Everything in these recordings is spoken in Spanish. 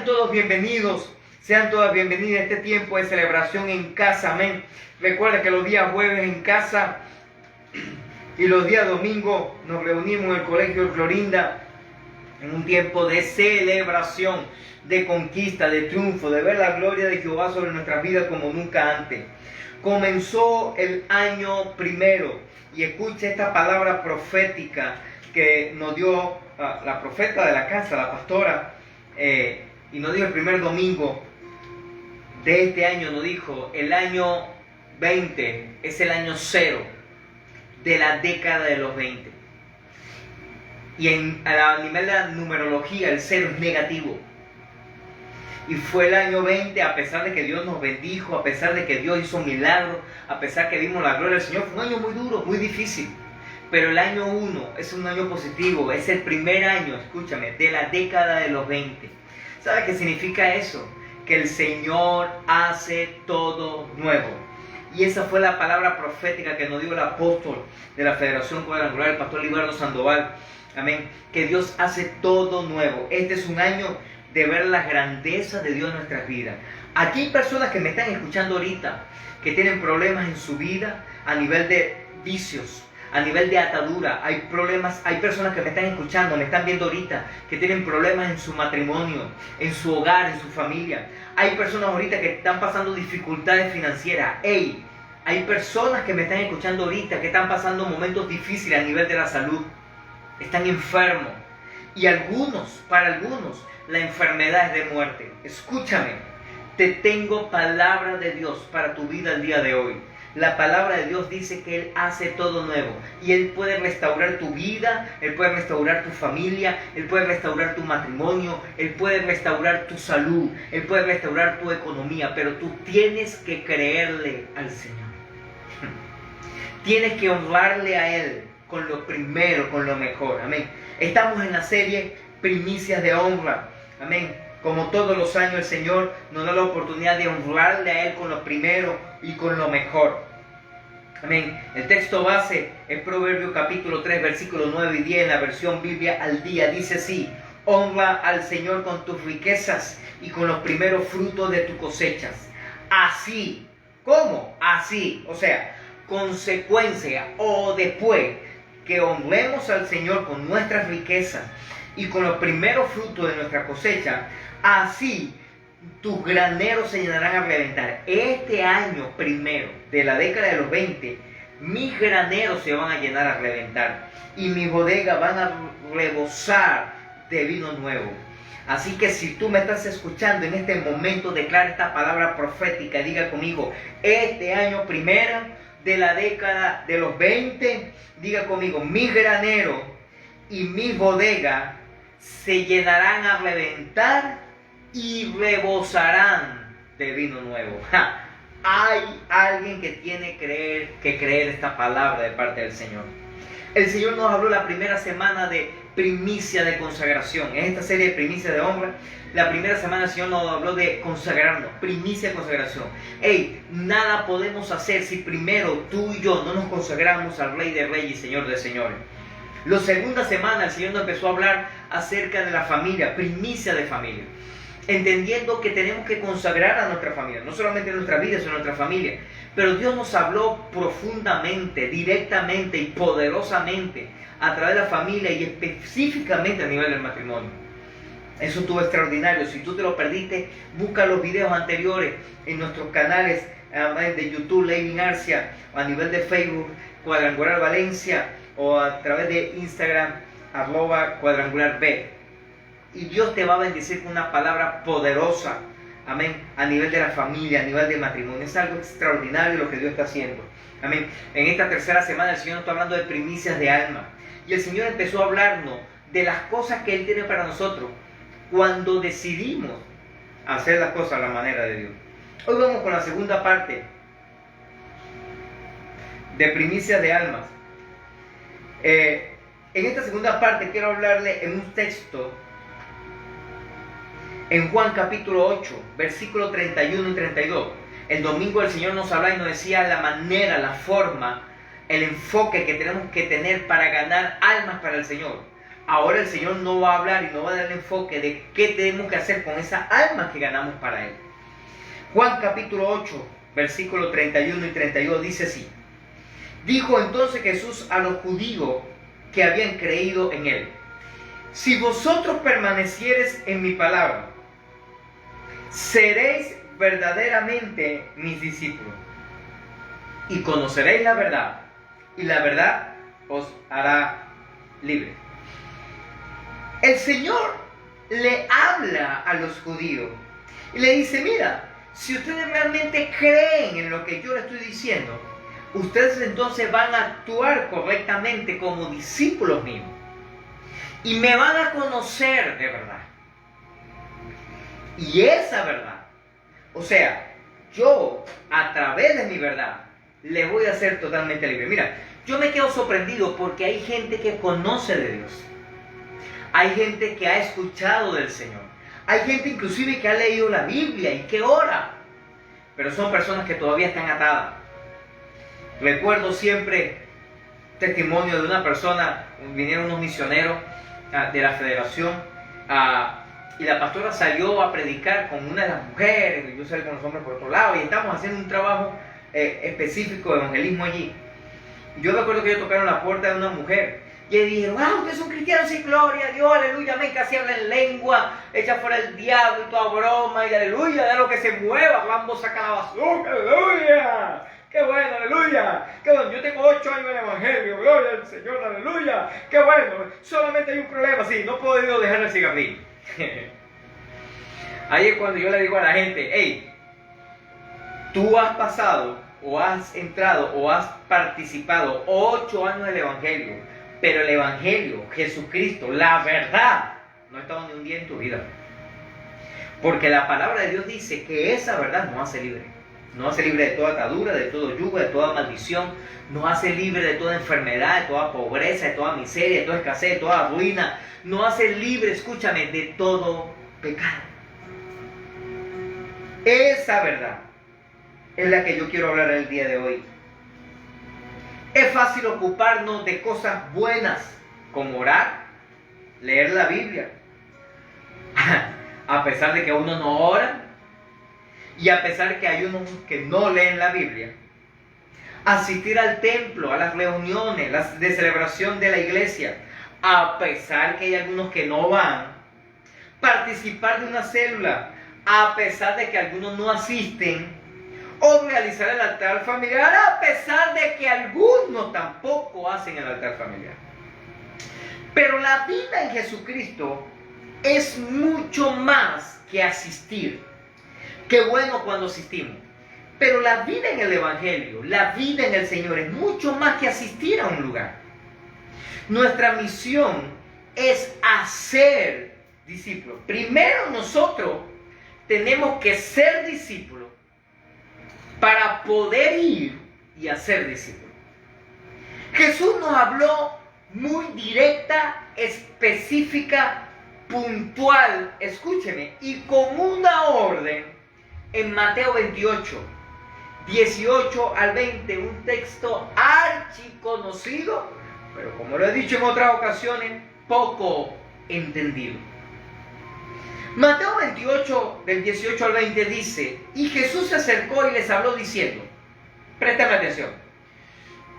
todos bienvenidos, sean todas bienvenidas a este tiempo de celebración en casa, amén. Recuerda que los días jueves en casa y los días domingo nos reunimos en el Colegio Clorinda en un tiempo de celebración, de conquista, de triunfo, de ver la gloria de Jehová sobre nuestras vidas como nunca antes. Comenzó el año primero y escucha esta palabra profética que nos dio la profeta de la casa, la pastora, y nos dijo el primer domingo de este año, nos dijo, el año 20 es el año cero de la década de los 20. Y a nivel de la numerología, el cero es negativo. Y fue el año 20, a pesar de que Dios nos bendijo, a pesar de que Dios hizo milagros, a pesar que vimos la gloria del Señor, fue un año muy duro, muy difícil. Pero el año 1 es un año positivo, es el primer año, escúchame, de la década de los 20. ¿Sabes qué significa eso? Que el Señor hace todo nuevo. Y esa fue la palabra profética que nos dio el apóstol de la Federación Cuadrangular, el pastor Libardo Sandoval. Amén. Que Dios hace todo nuevo. Este es un año de ver la grandeza de Dios en nuestras vidas. Aquí hay personas que me están escuchando ahorita, que tienen problemas en su vida a nivel de vicios, a nivel de atadura. Hay problemas, hay personas que me están escuchando, me están viendo ahorita, que tienen problemas en su matrimonio, en su hogar, en su familia. Hay personas ahorita que están pasando dificultades financieras. Hay personas que me están escuchando ahorita que están pasando momentos difíciles a nivel de la salud. Están enfermos. Y para algunos, la enfermedad es de muerte. Escúchame, te tengo palabra de Dios para tu vida el día de hoy. La palabra de Dios dice que Él hace todo nuevo. Y Él puede restaurar tu vida, Él puede restaurar tu familia, Él puede restaurar tu matrimonio, Él puede restaurar tu salud, Él puede restaurar tu economía. Pero tú tienes que creerle al Señor. Tienes que honrarle a Él con lo primero, con lo mejor. Amén. Estamos en la serie Primicias de Honra. Amén. Como todos los años el Señor nos da la oportunidad de honrarle a Él con lo primero y con lo mejor. Amén. El texto base es Proverbios capítulo 3, versículos 9 y 10 en la versión Biblia al día. Dice así: honra al Señor con tus riquezas y con los primeros frutos de tus cosechas. Así, ¿cómo? Así, o sea, consecuencia o después que honremos al Señor con nuestras riquezas y con los primeros frutos de nuestra cosecha, así tus graneros se llenarán a reventar. Este año primero de la década de los 20, mis graneros se van a llenar a reventar y mis bodegas van a rebosar de vino nuevo. Así que si tú me estás escuchando en este momento, declara esta palabra profética, diga conmigo, este año primero de la década de los 20, diga conmigo, mis graneros y mis bodegas se llenarán a reventar y rebosarán de vino nuevo. Hay alguien que tiene que creer esta palabra de parte del Señor. El Señor nos habló la primera semana de primicia de consagración. En esta serie de primicia de honra, la primera semana el Señor nos habló de consagrarnos, primicia de consagración. Nada podemos hacer si primero tú y yo no nos consagramos al Rey de Reyes y Señor de Señores. La segunda semana el Señor nos empezó a hablar acerca de la familia, primicia de familia. Entendiendo que tenemos que consagrar a nuestra familia, no solamente en nuestra vida, sino en nuestra familia. Pero Dios nos habló profundamente, directamente y poderosamente a través de la familia y específicamente a nivel del matrimonio. Eso estuvo extraordinario. Si tú te lo perdiste, busca los videos anteriores en nuestros canales de YouTube, Leivin Arcia, o a nivel de Facebook, Cuadrangular Valencia, o a través de Instagram, @cuadrangularb. Y Dios te va a bendecir con una palabra poderosa, amén, a nivel de la familia, a nivel del matrimonio. Es algo extraordinario lo que Dios está haciendo, amén. En esta tercera semana el Señor nos está hablando de primicias de alma. Y el Señor empezó a hablarnos de las cosas que Él tiene para nosotros cuando decidimos hacer las cosas a la manera de Dios. Hoy vamos con la segunda parte de primicias de almas. En esta segunda parte quiero hablarle en un texto en Juan capítulo 8, versículos 31 y 32. El domingo el Señor nos hablaba y nos decía la manera, la forma, el enfoque que tenemos que tener para ganar almas para el Señor. ahora el Señor no va a hablar y no va a dar el enfoque de qué tenemos que hacer con esas almas que ganamos para Él. Juan capítulo 8, versículos 31 y 32 dice así. Dijo entonces Jesús a los judíos que habían creído en Él: si vosotros permaneciereis en mi palabra, seréis verdaderamente mis discípulos, y conoceréis la verdad, y la verdad os hará libre. El Señor le habla a los judíos y le dice: mira, si ustedes realmente creen en lo que yo les estoy diciendo, ustedes entonces van a actuar correctamente como discípulos míos y me van a conocer de verdad. Y esa verdad, o sea, yo a través de mi verdad les voy a hacer totalmente libre. Mira, yo me quedo sorprendido porque hay gente que conoce de Dios. Hay gente que ha escuchado del Señor. Hay gente inclusive que ha leído la Biblia y que ora. Pero son personas que todavía están atadas. Recuerdo siempre testimonio de una persona, vinieron unos misioneros de la federación y la pastora salió a predicar con una de las mujeres, y yo salí con los hombres por otro lado, y estamos haciendo un trabajo específico de evangelismo allí. Yo recuerdo que ellos tocaron la puerta de una mujer y le dijeron: ah, ustedes son cristianos, sí, gloria a Dios, aleluya, amén, casi habla en lengua, echa fuera el diablo y toda broma, y aleluya, de lo que se mueva, vamos a sacar la basura, aleluya. ¡Qué bueno, aleluya! ¡Qué bueno! Yo tengo 8 años en el Evangelio, gloria al Señor, aleluya. ¡Qué bueno! Solamente hay un problema, sí, no he podido dejar el cigarrillo. Ahí es cuando yo le digo a la gente: hey, tú has pasado, o has entrado, o has participado 8 años del Evangelio, pero el Evangelio, Jesucristo, la verdad, no ha estado ni un día en tu vida. Porque la palabra de Dios dice que esa verdad nos hace libre. Nos hace libre de toda atadura, de todo yugo, de toda maldición. Nos hace libre de toda enfermedad, de toda pobreza, de toda miseria, de toda escasez, de toda ruina. Nos hace libre, escúchame, de todo pecado. Esa verdad es la que yo quiero hablar el día de hoy. Es fácil ocuparnos de cosas buenas, como orar, leer la Biblia. A pesar de que uno no ora, y a pesar de que hay unos que no leen la Biblia. Asistir al templo, a las reuniones de celebración de la iglesia, a pesar que hay algunos que no van. Participar de una célula, a pesar de que algunos no asisten. O realizar el altar familiar, a pesar de que algunos tampoco hacen el altar familiar. Pero la vida en Jesucristo es mucho más que asistir. Qué bueno cuando asistimos. Pero la vida en el Evangelio, la vida en el Señor es mucho más que asistir a un lugar. Nuestra misión es hacer discípulos. Primero nosotros tenemos que ser discípulos para poder ir y hacer discípulos. Jesús nos habló muy directa, específica, puntual, escúcheme, y con una orden en Mateo 28, 18 al 20, un texto archiconocido, pero como lo he dicho en otras ocasiones, poco entendido. Mateo 28, del 18 al 20 dice: y Jesús se acercó y les habló diciendo, préstame atención,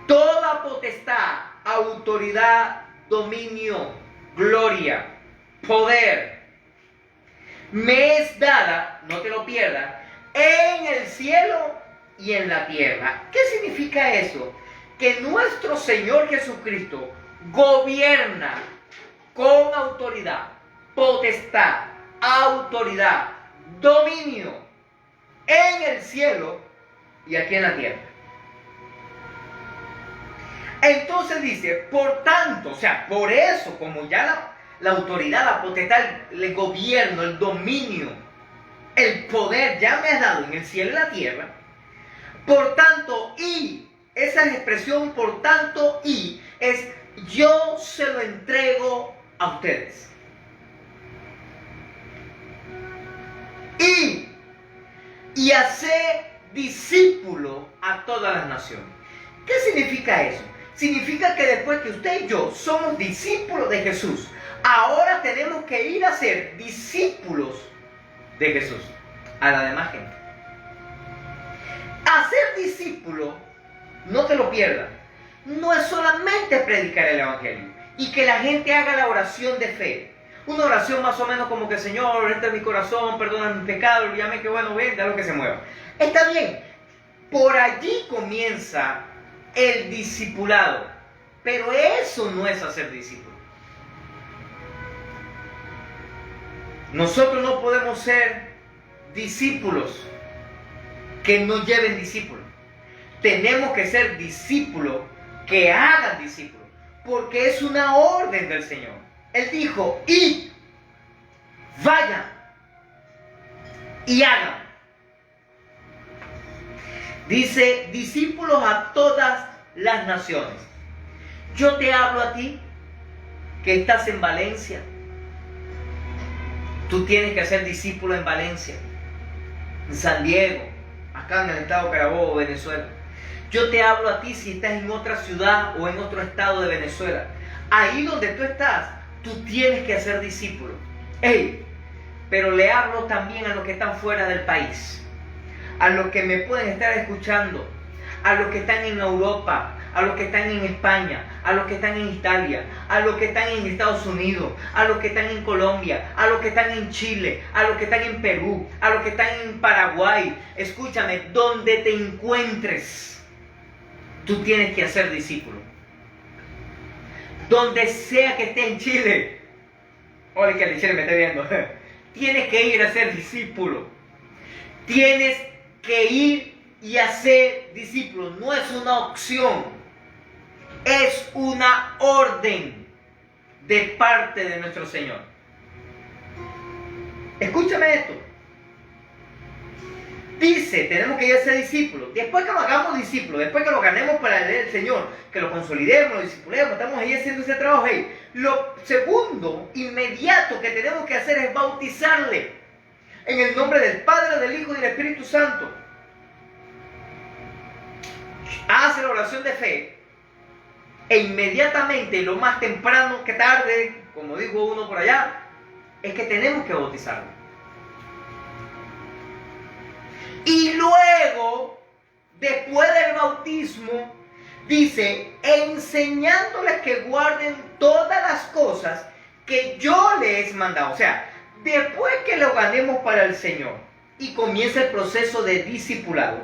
toda potestad, autoridad, dominio, gloria, poder, me es dada, no te lo pierdas, en el cielo y en la tierra. ¿Qué significa eso? Que nuestro Señor Jesucristo gobierna con autoridad, potestad, autoridad, dominio en el cielo y aquí en la tierra. Entonces dice, por tanto, o sea, por eso, como ya la autoridad, la potestad, el gobierno, el dominio, el poder ya me has dado en el cielo y la tierra, por tanto, y, esa expresión por tanto y, es yo se lo entrego a ustedes. Y hacer discípulo a todas las naciones. ¿Qué significa eso? Significa que después que usted y yo somos discípulos de Jesús, Ahora tenemos que ir a ser discípulos de Jesús a la demás gente. Hacer discípulo, no te lo pierdas, no es solamente predicar el evangelio y que la gente haga la oración de fe. Una oración más o menos como que, Señor, entra en mi corazón, perdona mis pecados, llame que bueno, ven, da lo que se mueva. Está bien, por allí comienza el discipulado, pero eso no es hacer discípulo. Nosotros no podemos ser discípulos que no lleven discípulos. Tenemos que ser discípulos que hagan discípulos, porque es una orden del Señor. Él dijo, id, vayan y hagan. Dice, discípulos a todas las naciones. Yo te hablo a ti, que estás en Valencia. Tú tienes que ser discípulo en Valencia, en San Diego, acá en el estado de Carabobo, Venezuela. Yo te hablo a ti si estás en otra ciudad o en otro estado de Venezuela. Ahí donde tú estás, tú tienes que ser discípulo. Pero le hablo también a los que están fuera del país, a los que me pueden estar escuchando, a los que están en Europa, a los que están en España, a los que están en Italia, a los que están en Estados Unidos, a los que están en Colombia, a los que están en Chile, a los que están en Perú, a los que están en Paraguay. Escúchame, donde te encuentres, tú tienes que hacer discípulo. Donde sea que esté en Chile, oye, que el Chile me esté viendo, tienes que ir a ser discípulo. Tienes que ir y hacer discípulo. No es una opción, es una orden de parte de nuestro Señor. Escúchame esto. Dice, tenemos que ir a ser discípulos. Después que lo hagamos discípulos, después que lo ganemos para el Señor, que lo consolidemos, lo discipulemos, estamos ahí haciendo ese trabajo. Lo segundo, inmediato que tenemos que hacer es bautizarle en el nombre del Padre, del Hijo y del Espíritu Santo. Hace la oración de fe e inmediatamente, lo más temprano que tarde, como dijo uno por allá, es que tenemos que bautizarlo. Y luego, después del bautismo, dice, enseñándoles que guarden todas las cosas que yo les he mandado. O sea, después que lo ganemos para el Señor y comienza el proceso de discipulado,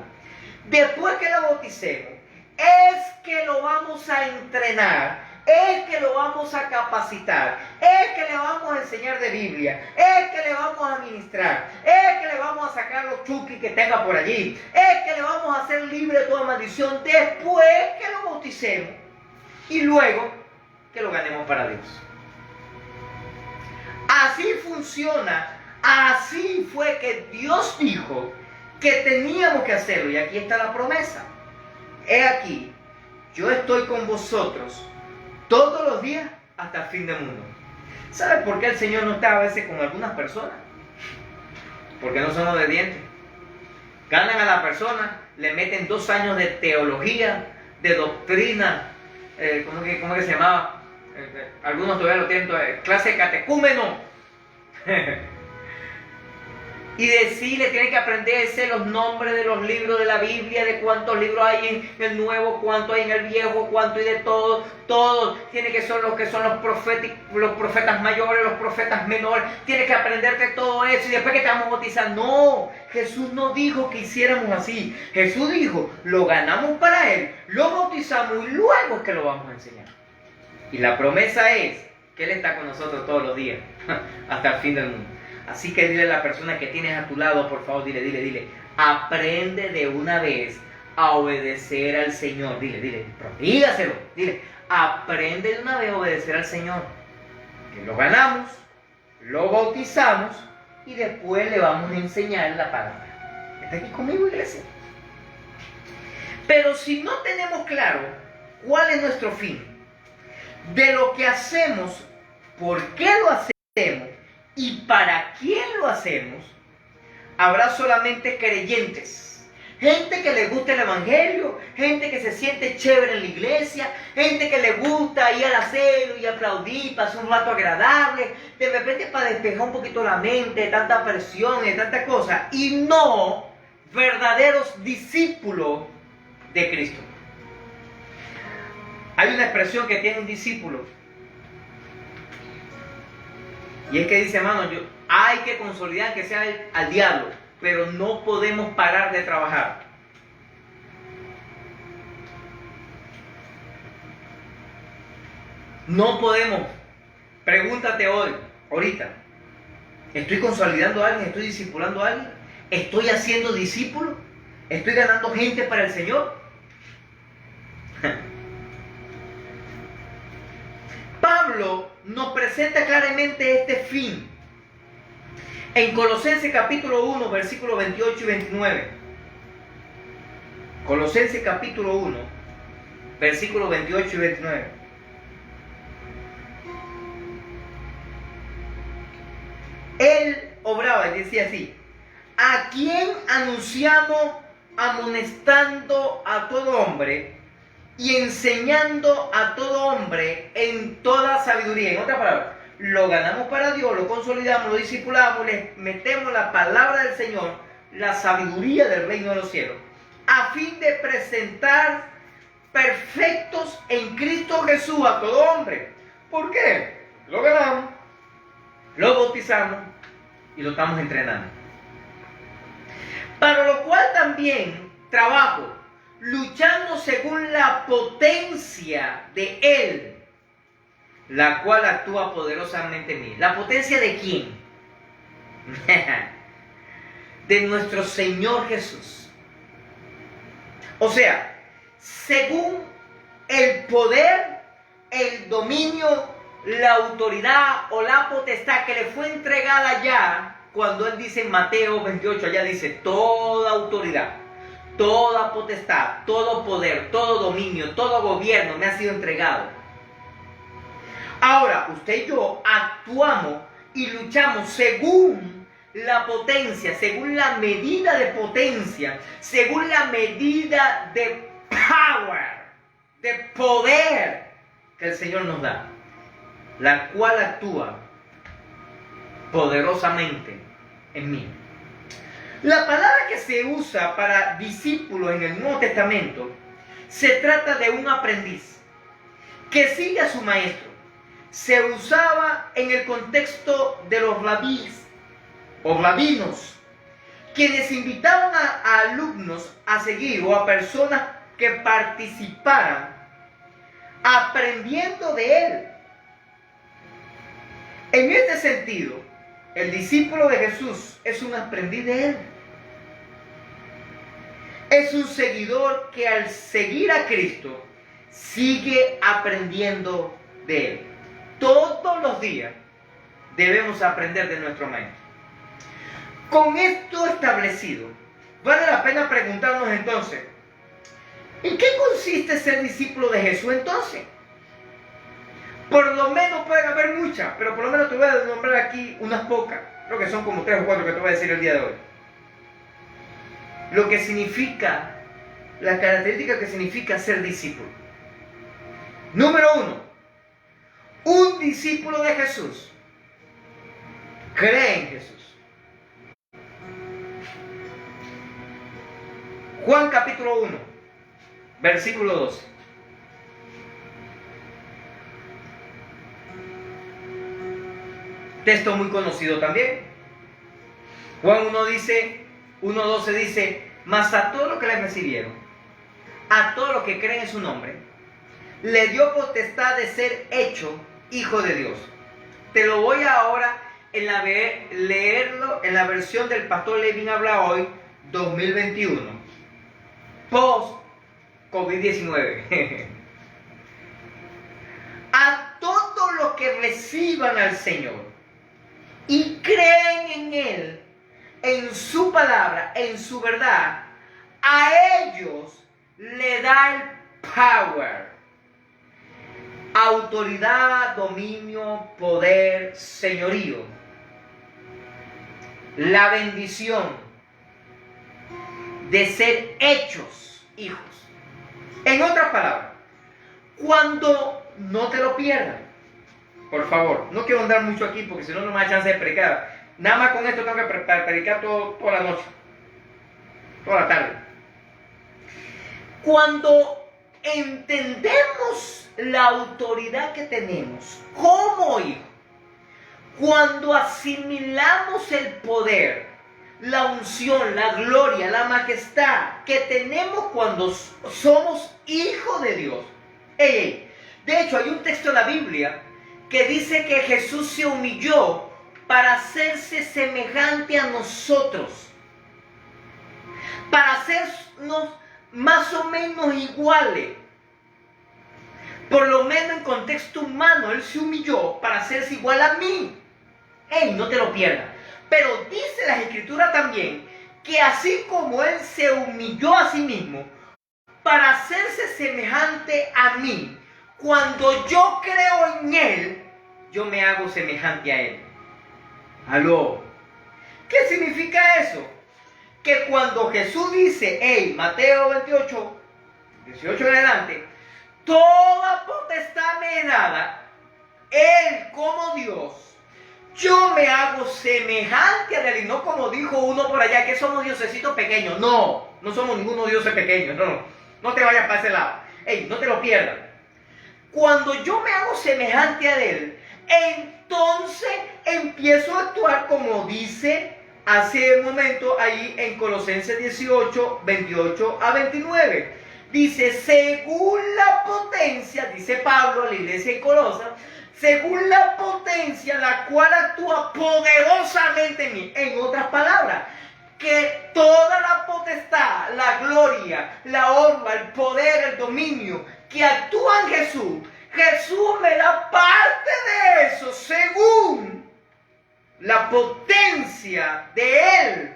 después que lo bauticemos, es que lo vamos a entrenar, es que lo vamos a capacitar, es que le vamos a enseñar de Biblia, es que le vamos a ministrar, es que le vamos a sacar los chuquis que tenga por allí, es que le vamos a hacer libre de toda maldición después que lo bauticemos y luego que lo ganemos para Dios. Así funciona, así fue que Dios dijo que teníamos que hacerlo, y aquí está la promesa. He aquí, yo estoy con vosotros todos los días hasta el fin del mundo. ¿Sabe por qué el Señor no está a veces con algunas personas? Porque no son obedientes. Ganan a la persona, le meten 2 años de teología, de doctrina, ¿cómo que se llamaba? Algunos todavía lo tienen, clase de catecúmeno. Y decirle, tiene que aprenderse los nombres de los libros de la Biblia, de cuántos libros hay en el Nuevo, cuánto hay en el Viejo, cuánto hay de todo. Todos tiene que ser los que son los profetas mayores, los profetas menores. Tienes que aprenderte todo eso y después que te vamos a bautizar. No, Jesús no dijo que hiciéramos así. Jesús dijo, lo ganamos para Él, lo bautizamos y luego es que lo vamos a enseñar. Y la promesa es que Él está con nosotros todos los días, hasta el fin del mundo. Así que dile a la persona que tienes a tu lado, por favor, dile, aprende de una vez a obedecer al Señor. Dile, dígaselo, dile, aprende de una vez a obedecer al Señor. Que lo ganamos, lo bautizamos y después le vamos a enseñar la palabra. ¿Está aquí conmigo, iglesia? Pero si no tenemos claro cuál es nuestro fin, de lo que hacemos, por qué lo hacemos y para quién lo hacemos, habrá solamente creyentes Gente que le gusta el evangelio, gente que se siente chévere en la iglesia, gente que le gusta ir al aseo y aplaudir, pasar un rato agradable, de repente para despejar un poquito la mente de tanta presión, de tanta cosa, y no verdaderos discípulos de Cristo. Hay una expresión que tiene un discípulo, y es que dice, hermano, hay que consolidar que sea al diablo, pero no podemos parar de trabajar. No podemos. Pregúntate hoy, ahorita, ¿estoy consolidando a alguien? ¿Estoy discipulando a alguien? ¿Estoy haciendo discípulos? ¿Estoy ganando gente para el Señor? Pablo nos presenta claramente este fin en Colosenses capítulo 1, versículos 28 y 29. Colosenses capítulo 1, versículos 28 y 29. Él obraba y decía así: a quien anunciamos amonestando a todo hombre y enseñando a todo hombre en toda sabiduría. En otras palabras, lo ganamos para Dios, lo consolidamos, lo discipulamos, le metemos la palabra del Señor, la sabiduría del reino de los cielos, a fin de presentar perfectos en Cristo Jesús a todo hombre. ¿Por qué? Lo ganamos, lo bautizamos y lo estamos entrenando. Para lo cual también trabajo, luchando según la potencia de Él, la cual actúa poderosamente en mí. ¿La potencia de quién? De nuestro Señor Jesús. O sea, según el poder, el dominio, la autoridad o la potestad que le fue entregada ya, cuando Él dice en Mateo 28, allá dice, toda autoridad, toda potestad, todo poder, todo dominio, todo gobierno me ha sido entregado. Ahora, usted y yo actuamos y luchamos según la potencia, según la medida de potencia, según la medida de power, de poder que el Señor nos da, la cual actúa poderosamente en mí. La palabra que se usa para discípulo en el Nuevo Testamento se trata de un aprendiz que sigue a su maestro. Se usaba en el contexto de los rabíes o rabinos, quienes invitaban a alumnos a seguir o a personas que participaran aprendiendo de él. En este sentido, el discípulo de Jesús es un aprendiz de él. Es un seguidor que al seguir a Cristo sigue aprendiendo de él. Todos los días debemos aprender de nuestro maestro. Con esto establecido, vale la pena preguntarnos entonces, ¿en qué consiste ser discípulo de Jesús entonces? Por lo menos pueden haber muchas, pero por lo menos te voy a nombrar aquí unas pocas. Creo que son como 3 o 4 que te voy a decir el día de hoy. Lo que significa, la característica que significa ser discípulo. Número 1. Un discípulo de Jesús cree en Jesús. Juan capítulo 1, versículo 12. Texto muy conocido también. Juan 1 dice, 1:12 dice, mas a todos los que le recibieron, a todos los que creen en su nombre, le dio potestad de ser hecho hijo de Dios. Te lo voy ahora leerlo en la versión del Pastor Levin Habla Hoy 2021, post COVID-19. A todos los que reciban al Señor y creen en Él, en su palabra, en su verdad, a ellos le da el power, autoridad, dominio, poder, señorío, la bendición de ser hechos hijos. En otras palabras, cuando no te lo pierdas, por favor, no quiero andar mucho aquí porque si no, no me da chance de predicar. Nada más con esto tengo que predicar toda la noche, toda la tarde. Cuando entendemos la autoridad que tenemos como hijos, cuando asimilamos el poder, la unción, la gloria, la majestad que tenemos cuando somos hijos de Dios. De hecho, hay un texto en la Biblia que dice que Jesús se humilló para hacerse semejante a nosotros, para hacernos más o menos iguales. Por lo menos en contexto humano, Él se humilló para hacerse igual a mí. No te lo pierdas. Pero dice la Escritura también que así como Él se humilló a sí mismo para hacerse semejante a mí, cuando yo creo en Él, yo me hago semejante a Él. ¿Aló? ¿Qué significa eso? Que cuando Jesús dice, Mateo 28, 18 en adelante, toda potestad me es dada, Él como Dios, yo me hago semejante a Él, y no como dijo uno por allá, que somos diosecitos pequeños. No somos ninguno dioses pequeños, no te vayas para ese lado. No te lo pierdas. Cuando yo me hago semejante a Él, entonces empiezo a actuar como dice hace un momento ahí en Colosenses 18, 28 a 29. Dice, según la potencia, dice Pablo a la iglesia en Colosas, según la potencia la cual actúa poderosamente en mí. En otras palabras, que toda la potestad, la gloria, la honra, el poder, el dominio que actúa en Jesús me da parte de eso según la potencia de Él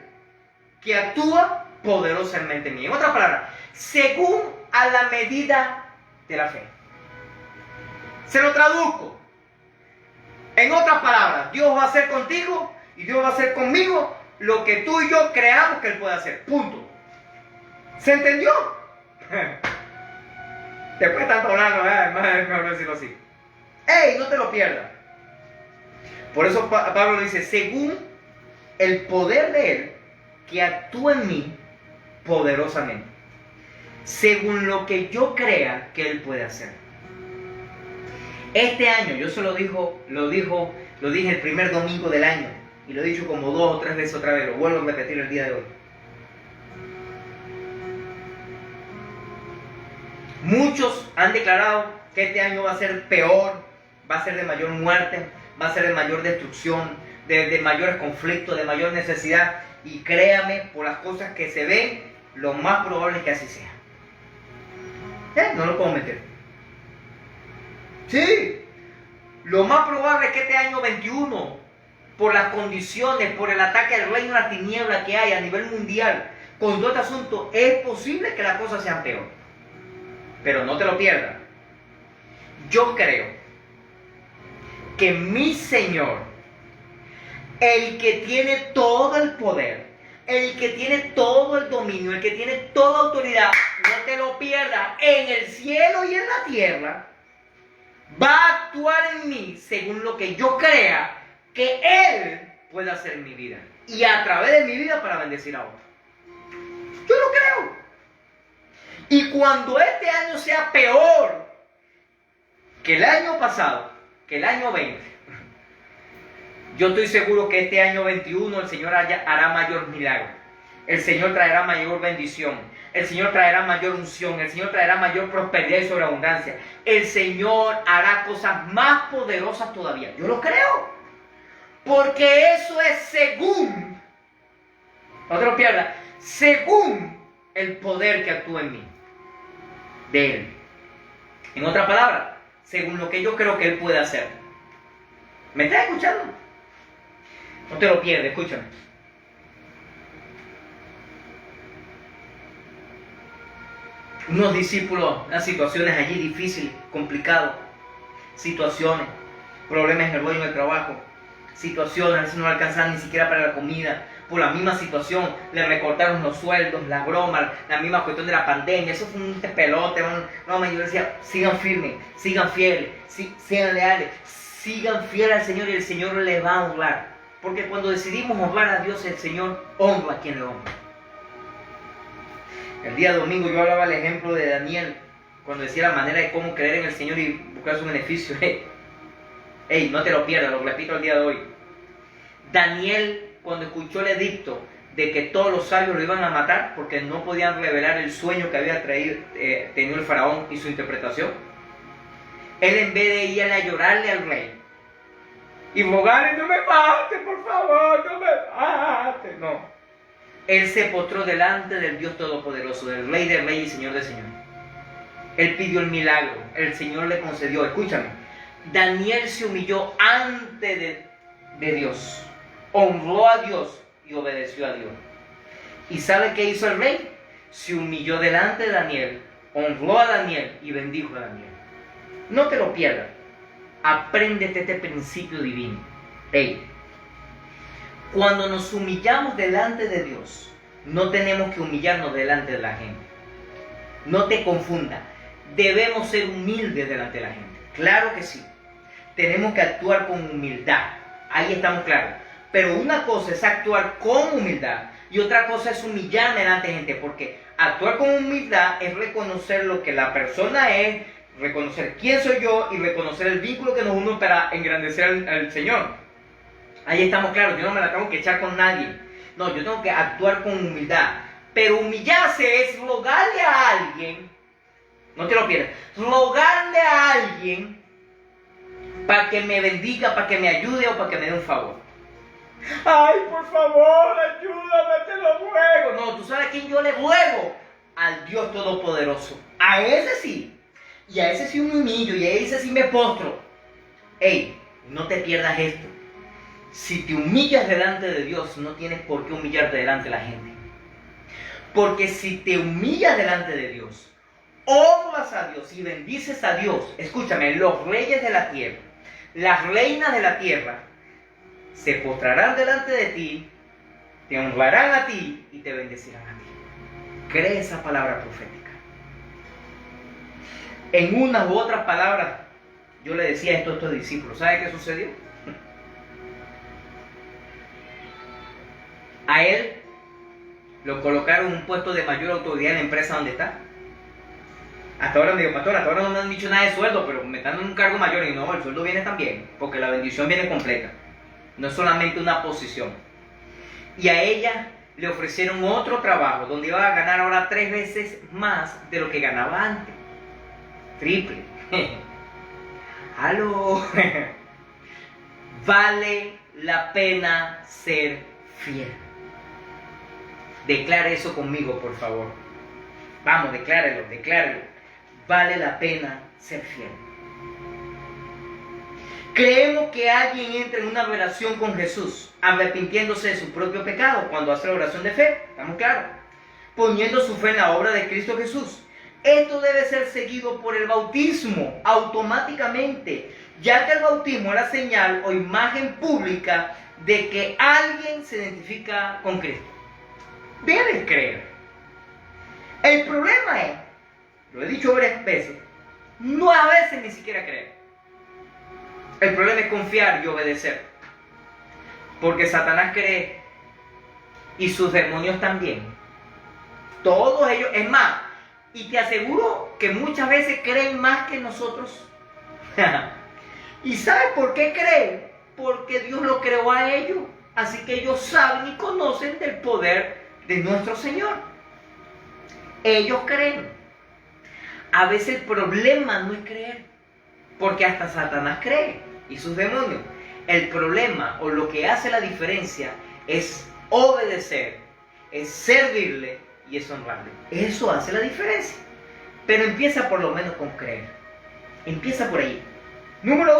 que actúa poderosamente en mí. En otras palabras, según a la medida de la fe. Se lo traduzco. En otras palabras, Dios va a hacer contigo y Dios va a hacer conmigo lo que tú y yo creamos que Él puede hacer. Punto. ¿Se entendió? Después de tanto hablando, mejor decirlo así. No te lo pierdas. Por eso Pablo dice, según el poder de Él que actúa en mí poderosamente. Según lo que yo crea que Él puede hacer. Este año, yo se lo dije el primer domingo del año, y lo he dicho como 2 o 3 veces otra vez, lo vuelvo a repetir el día de hoy. Muchos han declarado que este año va a ser peor, va a ser de mayor muerte, va a ser de mayor destrucción, de mayores conflictos, de mayor necesidad, y créame, por las cosas que se ven, lo más probable es que así sea. No lo puedo meter. Sí, lo más probable es que este año 21, por las condiciones, por el ataque al reino de la tiniebla que hay a nivel mundial, con todo este asunto, es posible que las cosas sean peor. Pero no te lo pierdas. Yo creo que mi Señor, el que tiene todo el poder, el que tiene todo el dominio, el que tiene toda autoridad, no te lo pierdas, en el cielo y en la tierra, va a actuar en mí según lo que yo crea que Él puede hacer en mi vida y a través de mi vida para bendecir a otros. Yo lo creo. Y cuando este año sea peor que el año pasado, que el año 20, yo estoy seguro que este año 21 el Señor hará mayor milagro. El Señor traerá mayor bendición. El Señor traerá mayor unción. El Señor traerá mayor prosperidad y sobreabundancia. El Señor hará cosas más poderosas todavía. Yo lo creo. Porque eso es según, no te lo pierdas, según el poder que actúa en mí. De Él. En otras palabras, según lo que yo creo que Él puede hacer. ¿Me estás escuchando? No te lo pierdas, escúchame. Unos discípulos, unas situaciones allí difíciles, complicadas, situaciones, problemas en el dueño del trabajo, situaciones, a veces no le alcanzaban ni siquiera para la comida, por la misma situación, le recortaron los sueldos, las bromas, la misma cuestión de la pandemia, eso fue un pelote, no, yo decía, sigan firmes, sigan fieles, sean leales, sigan fieles al Señor y el Señor les va a honrar, porque cuando decidimos honrar a Dios, el Señor honra a quien le honra. El día domingo yo hablaba el ejemplo de Daniel, cuando decía la manera de cómo creer en el Señor y buscar su beneficio. Ey, no te lo pierdas, lo repito el día de hoy. Daniel, cuando escuchó el edicto de que todos los sabios lo iban a matar porque no podían revelar el sueño que había tenido el faraón y su interpretación, él en vez de ir a llorarle al rey y rogarle, no me mates, por favor, no me mates, no. Él se postró delante del Dios Todopoderoso, del Rey de Reyes y Señor de Señores. Él pidió el milagro, el Señor le concedió. Escúchame, Daniel se humilló ante de Dios, honró a Dios y obedeció a Dios. ¿Y sabe qué hizo el rey? Se humilló delante de Daniel, honró a Daniel y bendijo a Daniel. No te lo pierdas, apréndete este principio divino. Hey, cuando nos humillamos delante de Dios, no tenemos que humillarnos delante de la gente. No te confunda, debemos ser humildes delante de la gente. Claro que sí, tenemos que actuar con humildad, ahí estamos claros. Pero una cosa es actuar con humildad y otra cosa es humillarme delante de gente, porque actuar con humildad es reconocer lo que la persona es, reconocer quién soy yo y reconocer el vínculo que nos une para engrandecer al Señor. Ahí estamos claros, yo no me la tengo que echar con nadie. No, yo tengo que actuar con humildad. Pero humillarse es rogarle a alguien, no te lo pierdas, rogarle a alguien para que me bendiga, para que me ayude o para que me dé un favor. Ay, por favor, ayúdame, te lo ruego. No, tú sabes a quién yo le ruego. Al Dios Todopoderoso. A ese sí. Y a ese sí me humillo y a ese sí me postro. Ey, no te pierdas esto. Si te humillas delante de Dios, no tienes por qué humillarte delante de la gente. Porque si te humillas delante de Dios, honras a Dios y bendices a Dios, escúchame, los reyes de la tierra, las reinas de la tierra, se postrarán delante de ti, te honrarán a ti y te bendecirán a ti. Cree esa palabra profética. En unas u otras palabras, yo le decía esto a estos discípulos. ¿Sabe qué sucedió? A él lo colocaron en un puesto de mayor autoridad en la empresa donde está. Hasta ahora me dijo, pastor, hasta ahora no me han dicho nada de sueldo, pero me están dando un cargo mayor. Y no, el sueldo viene también, porque la bendición viene completa. No es solamente una posición. Y a ella le ofrecieron otro trabajo, donde iba a ganar ahora 3 veces más de lo que ganaba antes. Triple. ¡Aló! Vale la pena ser fiel. Declare eso conmigo, por favor. Vamos, declárelo. Vale la pena ser fiel. Creemos que alguien entra en una relación con Jesús, arrepintiéndose de su propio pecado cuando hace la oración de fe, ¿estamos claros? Poniendo su fe en la obra de Cristo Jesús. Esto debe ser seguido por el bautismo automáticamente, ya que el bautismo es la señal o imagen pública de que alguien se identifica con Cristo. Debes creer. El problema es, lo he dicho varias veces, no a veces ni siquiera creer. El problema es confiar y obedecer. Porque Satanás cree y sus demonios también. Todos ellos, es más, y te aseguro que muchas veces creen más que nosotros. ¿Y sabes por qué creen? Porque Dios lo creó a ellos. Así que ellos saben y conocen del poder de nuestro Señor. Ellos creen. A veces el problema no es creer, porque hasta Satanás cree y sus demonios. El problema o lo que hace la diferencia es obedecer, es servirle y es honrarle. Eso hace la diferencia. Pero empieza por lo menos con creer. Empieza por ahí. Número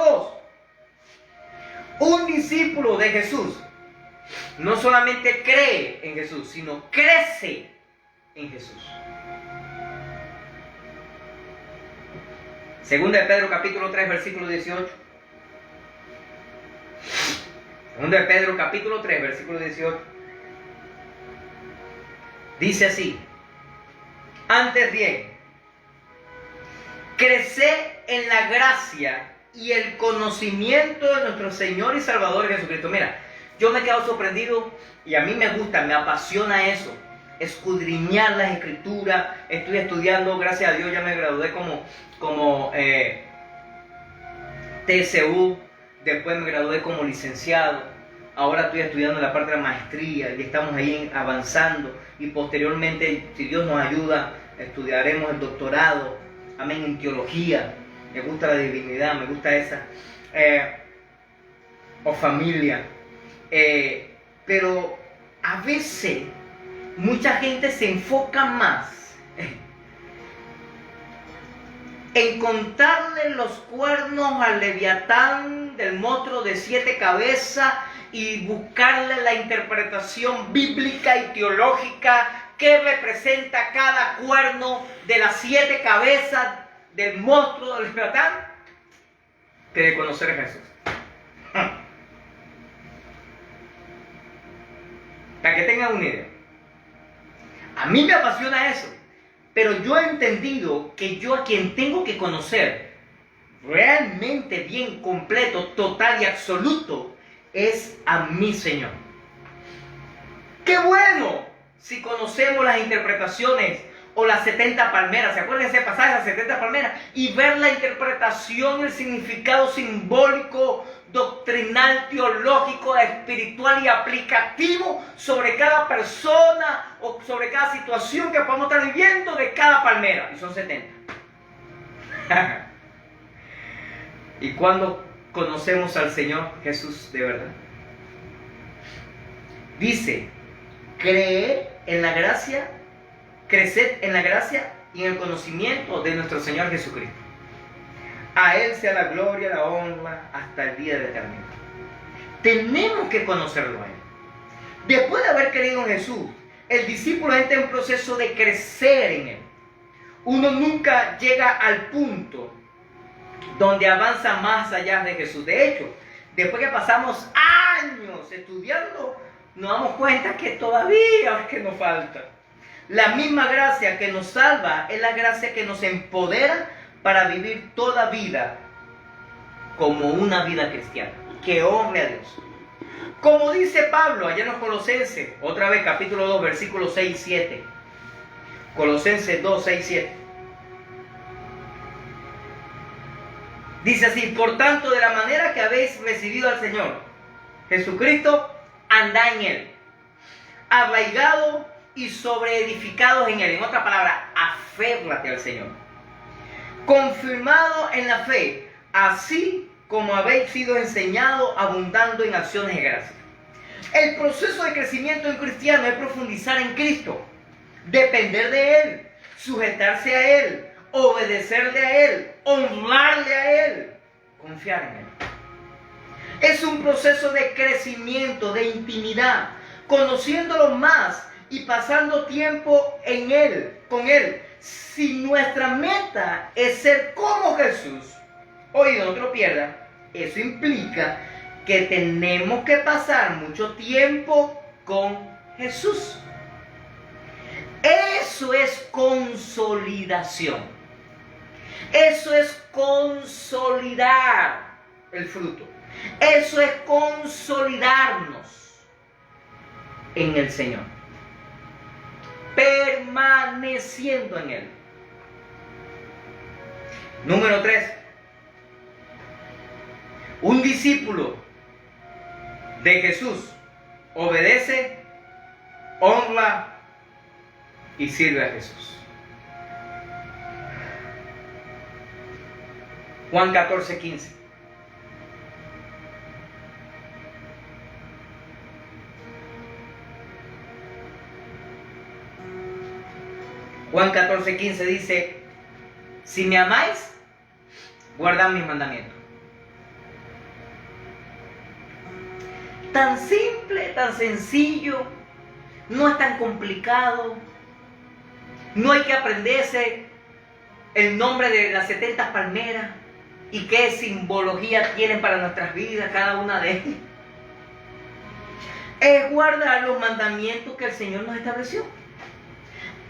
2. Un discípulo de Jesús no solamente cree en Jesús, sino crece en Jesús. Segunda de Pedro capítulo 3 versículo 18. Segundo de Pedro capítulo 3, versículo 18. Dice así: antes bien, creced en la gracia y el conocimiento de nuestro Señor y Salvador Jesucristo. Mira, yo me he quedado sorprendido y a mí me gusta, me apasiona eso, escudriñar las escrituras. Estoy estudiando, gracias a Dios ya me gradué como TSU, después me gradué como licenciado, ahora estoy estudiando la parte de la maestría y estamos ahí avanzando, y posteriormente, si Dios nos ayuda, estudiaremos el doctorado, amén, en teología. Me gusta la divinidad, me gusta esa, o familia, pero a veces mucha gente se enfoca más en contarle los cuernos al leviatán del monstruo de 7 cabezas y buscarle la interpretación bíblica y teológica que representa cada cuerno de las 7 cabezas del monstruo del leviatán, que de conocer a Jesús. Para que tengan una idea. A mí me apasiona eso, pero yo he entendido que yo a quien tengo que conocer realmente bien, completo, total y absoluto, es a mi Señor. ¡Qué bueno! Si conocemos las interpretaciones o las 70 palmeras, ¿se acuerdan de ese pasaje, las 70 palmeras? Y ver la interpretación, el significado simbólico, doctrinal, teológico, espiritual y aplicativo sobre cada persona o sobre cada situación que podamos estar viviendo de cada palmera. Y son 70. ¿Y cuando conocemos al Señor Jesús de verdad? Dice, creer en la gracia, creced en la gracia y en el conocimiento de nuestro Señor Jesucristo. A Él sea la gloria, la honra, hasta el día de la eternidad. Tenemos que conocerlo a Él. Después de haber creído en Jesús, el discípulo entra en un proceso de crecer en Él. Uno nunca llega al punto donde avanza más allá de Jesús. De hecho, después que pasamos años estudiando, nos damos cuenta que todavía es que nos falta. La misma gracia que nos salva es la gracia que nos empodera para vivir toda vida como una vida cristiana, que honre a Dios. Como dice Pablo allá en los Colosenses, otra vez capítulo 2, versículos 6 y 7. Colosenses 2, 6 y 7. Dice así: por tanto, de la manera que habéis recibido al Señor Jesucristo, andad en Él, arraigados y sobreedificados en Él. En otra palabra, aférrate al Señor. Confirmado en la fe, así como habéis sido enseñados, abundando en acciones de gracia. El proceso de crecimiento en cristiano es profundizar en Cristo, depender de Él, sujetarse a Él, obedecerle a Él, honrarle a Él, confiar en Él. Es un proceso de crecimiento, de intimidad, conociéndolo más y pasando tiempo en Él, con Él. Si nuestra meta es ser como Jesús, oído, no te lo pierdas, eso implica que tenemos que pasar mucho tiempo con Jesús. Eso es consolidación. Eso es consolidar el fruto. Eso es consolidarnos en el Señor, permaneciendo en Él. Número 3. Un discípulo de Jesús obedece, honra y sirve a Jesús. Juan 14, 15. Juan 14, 15 dice: si me amáis, guardad mis mandamientos. Tan simple, tan sencillo, no es tan complicado. No hay que aprenderse el nombre de las 70 palmeras y qué simbología tienen para nuestras vidas cada una de ellas. Es guardar los mandamientos que el Señor nos estableció.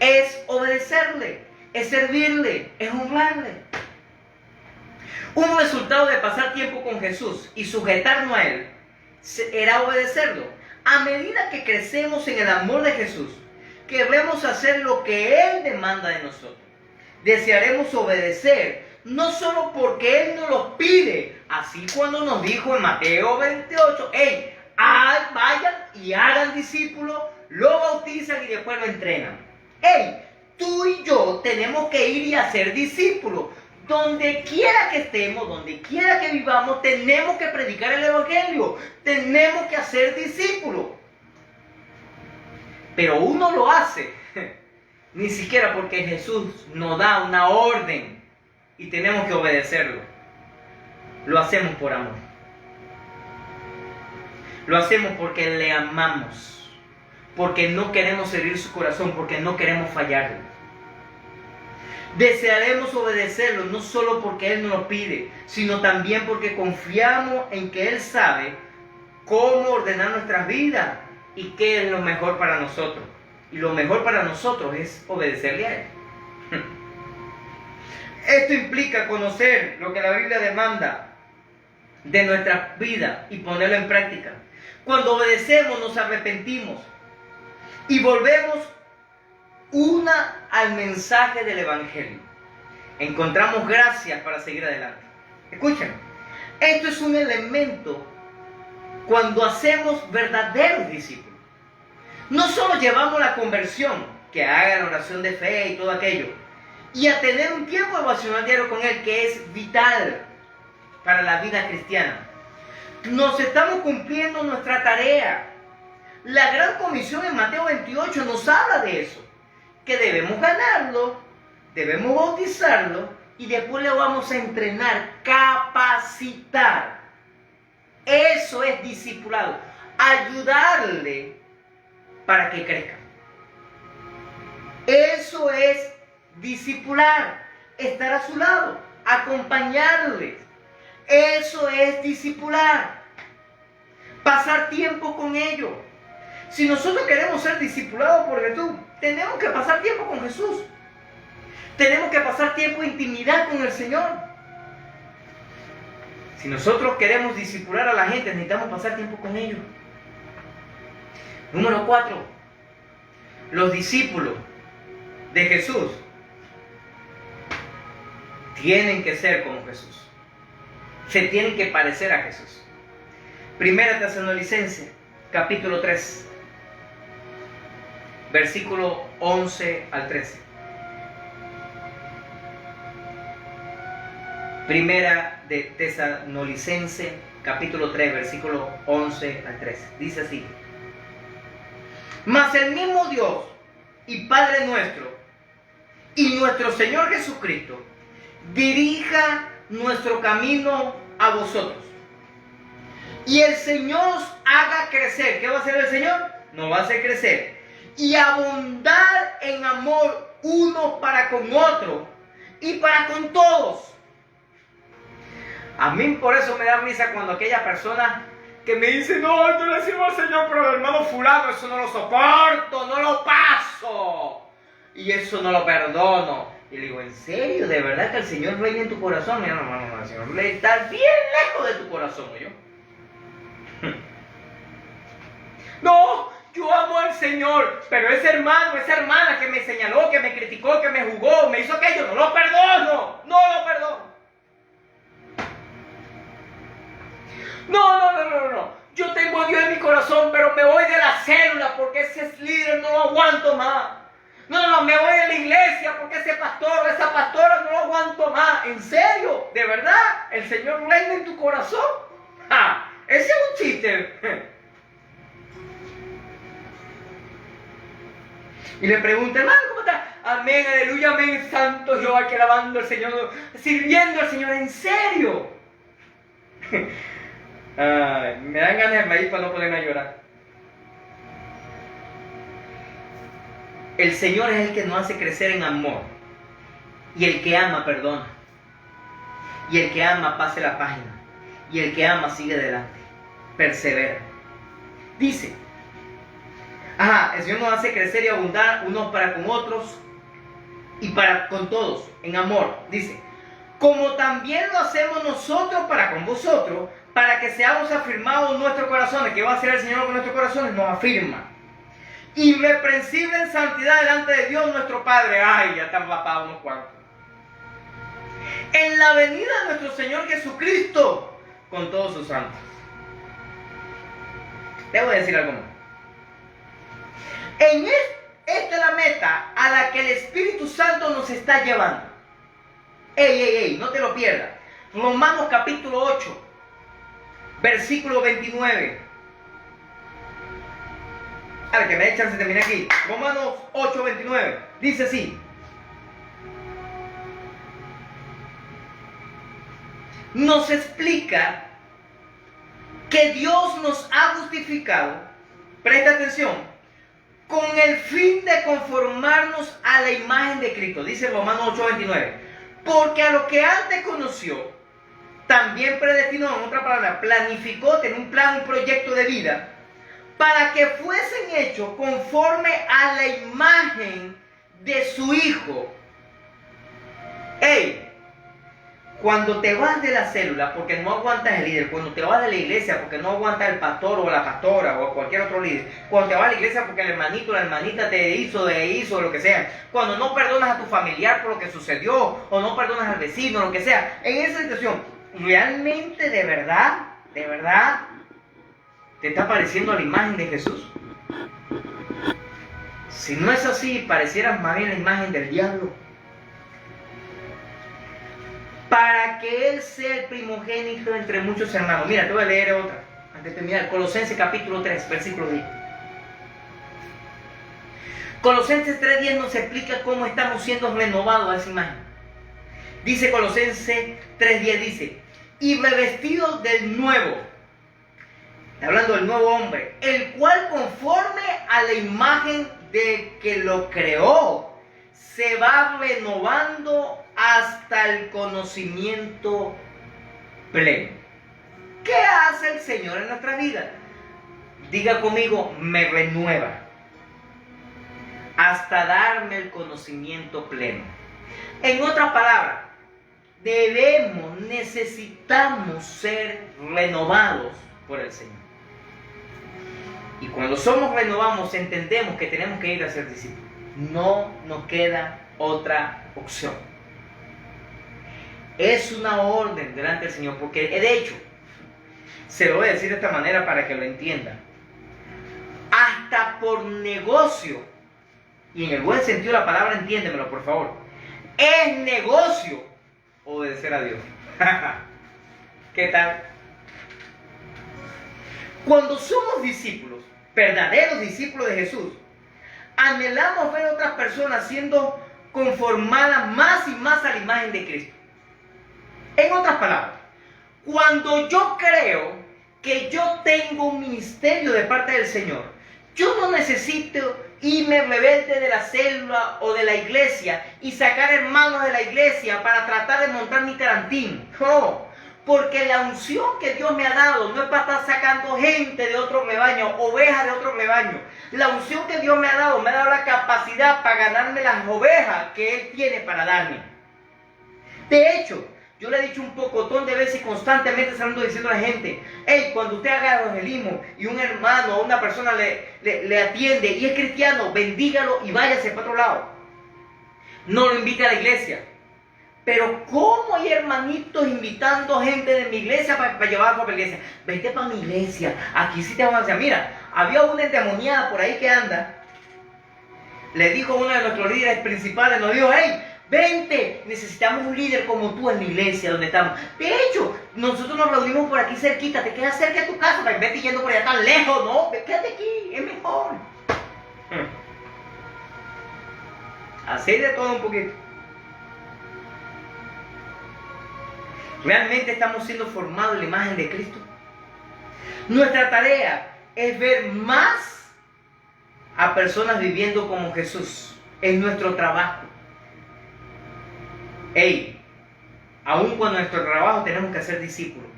Es obedecerle, es servirle, es honrarle. Un resultado de pasar tiempo con Jesús y sujetarnos a Él era obedecerlo. A medida que crecemos en el amor de Jesús, queremos hacer lo que Él demanda de nosotros. Desearemos obedecer, no solo porque Él nos lo pide, así cuando nos dijo en Mateo 28, hey, vayan y hagan discípulos, lo bautizan y después lo entrenan. Hey, tú y yo tenemos que ir y hacer discípulos. Donde quiera que estemos, donde quiera que vivamos, tenemos que predicar el Evangelio. Tenemos que hacer discípulos. Pero uno lo hace, ni siquiera porque Jesús nos da una orden y tenemos que obedecerlo. Lo hacemos por amor. Lo hacemos porque le amamos. Porque no queremos herir su corazón, porque no queremos fallarle. Desearemos obedecerlo no solo porque Él nos lo pide, sino también porque confiamos en que Él sabe cómo ordenar nuestras vidas y qué es lo mejor para nosotros. Y lo mejor para nosotros es obedecerle a Él. Esto implica conocer lo que la Biblia demanda de nuestra vida y ponerlo en práctica. Cuando obedecemos nos arrepentimos y volvemos al mensaje del Evangelio. Encontramos gracias para seguir adelante. Escuchen, esto es un elemento cuando hacemos verdaderos discípulos. No solo llevamos la conversión, que haga la oración de fe y todo aquello, y a tener un tiempo devocional diario con Él, que es vital para la vida cristiana. Nos estamos cumpliendo nuestra tarea. La gran comisión en Mateo 28 nos habla de eso. Que debemos ganarlo, debemos bautizarlo y después le vamos a entrenar, capacitar. Eso es discipulado, ayudarle para que crezca. Eso es discipular, estar a su lado, acompañarles. Eso es discipular, pasar tiempo con ellos. Si nosotros queremos ser discipulados por Jesús, tenemos que pasar tiempo con Jesús. Tenemos que pasar tiempo de intimidad con el Señor. Si nosotros queremos discipular a la gente, necesitamos pasar tiempo con ellos. Número 4. Los discípulos de Jesús tienen que ser como Jesús. Se tienen que parecer a Jesús. Primera Tesalonicenses, capítulo 3. Versículo 11 al 13. Primera de Tesalonicenses, capítulo 3, versículo 11 al 13. Dice así: Mas el mismo Dios y Padre nuestro y nuestro Señor Jesucristo dirija nuestro camino a vosotros. Y el Señor os haga crecer. ¿Qué va a hacer el Señor? Nos va a hacer crecer y abundar en amor uno para con otro y para con todos. A mí por eso me da risa cuando aquella persona que me dice, no, yo le sirvo al Señor, pero el hermano fulano, eso no lo soporto, no lo paso, y eso no lo perdono. Y le digo, ¿en serio? ¿De verdad que el Señor reina en tu corazón? Mi hermano, no, el Señor está bien lejos de tu corazón, ¿no? No, yo amo al Señor, pero ese hermano, esa hermana que me señaló, que me criticó, que me jugó, me hizo aquello, no lo perdono, no lo perdono. No. Yo tengo a Dios en mi corazón, pero me voy de la célula porque ese líder no lo aguanto más. No, me voy de la iglesia porque ese pastor, esa pastora no lo aguanto más. ¿En serio? ¿De verdad? ¿El Señor reina en tu corazón? Ese es un chiste. Y le pregunté, hermano, ¿cómo está? Amén, aleluya, amén, santo Jehová, que alabando al Señor, sirviendo al Señor, ¿en serio? Me dan ganas de reír para no ponerme a llorar. El Señor es el que nos hace crecer en amor. Y el que ama, perdona. Y el que ama, pase la página. Y el que ama, sigue adelante. Persevera. Dice, El Señor nos hace crecer y abundar unos para con otros y para con todos, en amor. Dice, como también lo hacemos nosotros para con vosotros, para que seamos afirmados en nuestros corazones. ¿Qué va a hacer el Señor con nuestros corazones? Nos afirma. Irreprensible en santidad delante de Dios nuestro Padre. Ay, ya están rapados unos cuantos. En la venida de nuestro Señor Jesucristo con todos sus santos. Te voy a decir algo más. Esta es la meta a la que el Espíritu Santo nos está llevando. No te lo pierdas. Romanos capítulo 8, versículo 29. A ver, que me dé chance de terminar aquí. Romanos 8, 29. Dice así. Nos explica que Dios nos ha justificado, presta atención, con el fin de conformarnos a la imagen de Cristo. Dice Romanos 8, 29. Porque a lo que antes conoció, también predestinó, en otra palabra, planificó, tenía un plan, un proyecto de vida, para que fuesen hechos conforme a la imagen de su Hijo. Cuando te vas de la célula porque no aguantas el líder, cuando te vas de la iglesia porque no aguantas el pastor o la pastora o cualquier otro líder, cuando te vas a la iglesia porque el hermanito o la hermanita te hizo lo que sea, cuando no perdonas a tu familiar por lo que sucedió o no perdonas al vecino, lo que sea, en esa situación, ¿realmente de verdad te está pareciendo a la imagen de Jesús? Si no es así, parecieras más bien la imagen del diablo. Para que Él sea el primogénito entre muchos hermanos. Mira, te voy a leer otra, antes de terminar. Colosenses capítulo 3, versículo 10. Colosenses 3:10 nos explica cómo estamos siendo renovados a esa imagen. Dice Colosenses 3:10, dice, y revestidos del nuevo, está hablando del nuevo hombre, el cual conforme a la imagen de que lo creó, se va renovando hasta el conocimiento pleno. ¿Qué hace el Señor en nuestra vida? Diga conmigo, me renueva hasta darme el conocimiento pleno. En otras palabras, necesitamos ser renovados por el Señor. Y cuando somos renovados, entendemos que tenemos que ir a ser discípulos. No nos queda otra opción. Es una orden delante del Señor, porque de hecho, se lo voy a decir de esta manera para que lo entiendan. Hasta por negocio, y en el buen sentido de la palabra, entiéndemelo por favor, es negocio obedecer a Dios. ¿Qué tal? Cuando somos discípulos, verdaderos discípulos de Jesús, anhelamos ver a otras personas siendo conformadas más y más a la imagen de Cristo. En otras palabras, cuando yo creo que yo tengo un ministerio de parte del Señor, yo no necesito irme rebelde de la célula o de la iglesia y sacar hermanos de la iglesia para tratar de montar mi tarantín. No, porque la unción que Dios me ha dado no es para estar sacando gente de otro rebaño, ovejas de otro rebaño. La unción que Dios me ha dado la capacidad para ganarme las ovejas que Él tiene para darme. De hecho, yo le he dicho un pocotón de veces y constantemente saliendo diciendo a la gente, cuando usted haga evangelismo y un hermano o una persona le atiende y es cristiano, bendígalo y váyase para otro lado. No lo invite a la iglesia. Pero ¿cómo hay hermanitos invitando gente de mi iglesia para llevarlo a la iglesia? Vete para mi iglesia, aquí sí te van a decir. Mira, había una endemoniada por ahí que anda. Le dijo uno de nuestros líderes principales, nos dijo, vente, necesitamos un líder como tú en la iglesia donde estamos. De hecho, nosotros nos reunimos por aquí cerquita, te quedas cerca de tu casa, vete yendo por allá tan lejos, no, quédate aquí, es mejor. Así de todo un poquito. ¿Realmente estamos siendo formados en la imagen de Cristo? Nuestra tarea es ver más a personas viviendo como Jesús. Es nuestro trabajo. Aún con nuestro trabajo tenemos que ser discípulos.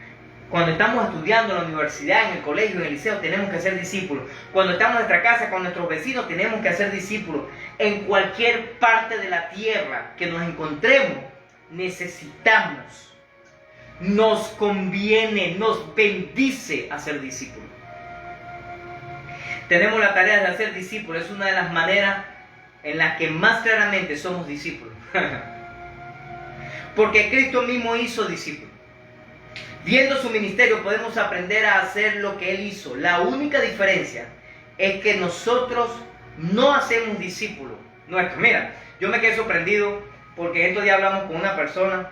Cuando estamos estudiando en la universidad, en el colegio, en el liceo, tenemos que ser discípulos. Cuando estamos en nuestra casa con nuestros vecinos, tenemos que ser discípulos. En cualquier parte de la tierra que nos encontremos, necesitamos, nos conviene, nos bendice hacer discípulos. Tenemos la tarea de hacer discípulos. Es una de las maneras en las que más claramente somos discípulos. Porque Cristo mismo hizo discípulos. Viendo su ministerio podemos aprender a hacer lo que Él hizo. La única diferencia es que nosotros no hacemos discípulos nuestros. Mira, yo me quedé sorprendido porque estos días hablamos con una persona,